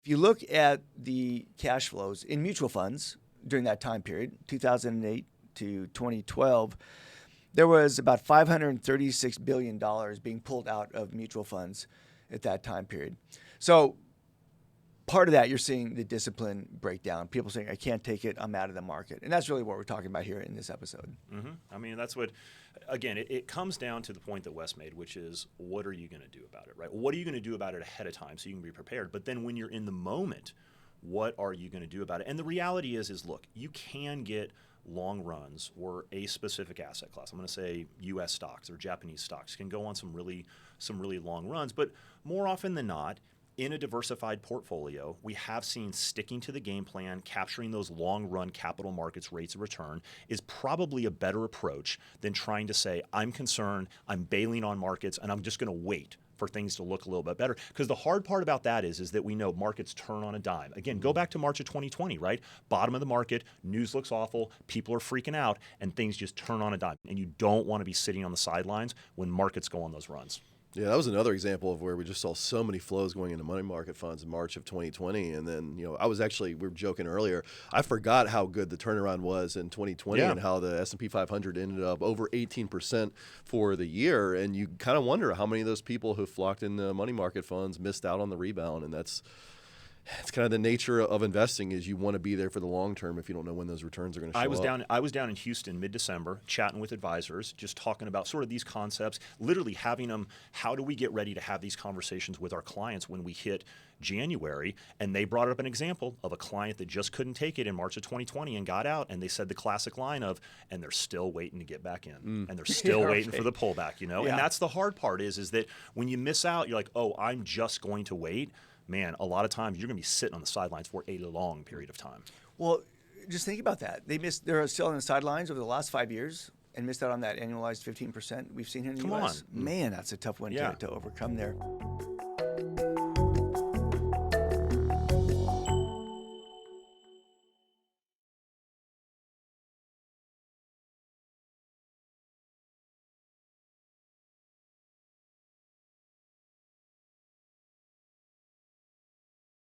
you look at the cash flows in mutual funds during that time period, 2008 to 2012, there was about $536 billion being pulled out of mutual funds at that time period. So part of that, you're seeing the discipline break down. People saying, I can't take it, I'm out of the market. And that's really what we're talking about here in this episode. Mm-hmm. I mean, that's what, again, it comes down to the point that Wes made, which is, what are you going to do about it, right? What are you going to do about it ahead of time so you can be prepared? But then when you're in the moment, what are you going to do about it? And the reality is look, you can get long runs or a specific asset class. I'm going to say U.S. stocks or Japanese stocks can go on some really long runs. But more often than not, in a diversified portfolio, we have seen sticking to the game plan, capturing those long-run capital markets rates of return is probably a better approach than trying to say, I'm concerned, I'm bailing on markets, and I'm just going to wait for things to look a little bit better. Because the hard part about that is that we know markets turn on a dime. Again, go back to March of 2020, right? Bottom of the market, news looks awful, people are freaking out, and things just turn on a dime. And you don't want to be sitting on the sidelines when markets go on those runs. Yeah, that was another example of where we just saw so many flows going into money market funds in March of 2020. And then, we were joking earlier, I forgot how good the turnaround was in 2020 and how the S&P 500 ended up over 18% for the year. And you kind of wonder how many of those people who flocked in the money market funds missed out on the rebound. And it's kind of the nature of investing is you want to be there for the long term if you don't know when those returns are going to show up. I was down in Houston mid-December chatting with advisors, just talking about sort of these concepts, literally having them, how do we get ready to have these conversations with our clients when we hit January? And they brought up an example of a client that just couldn't take it in March of 2020 and got out, and they said the classic line of, and they're still waiting to get back in, and they're still waiting for the pullback, And that's the hard part is that when you miss out, you're like, oh, I'm just going to wait. Man, a lot of times you're going to be sitting on the sidelines for a long period of time. Well, just think about that. They're still on the sidelines over the last 5 years and missed out on that annualized 15% we've seen here in the U.S. Man, that's a tough one to overcome there.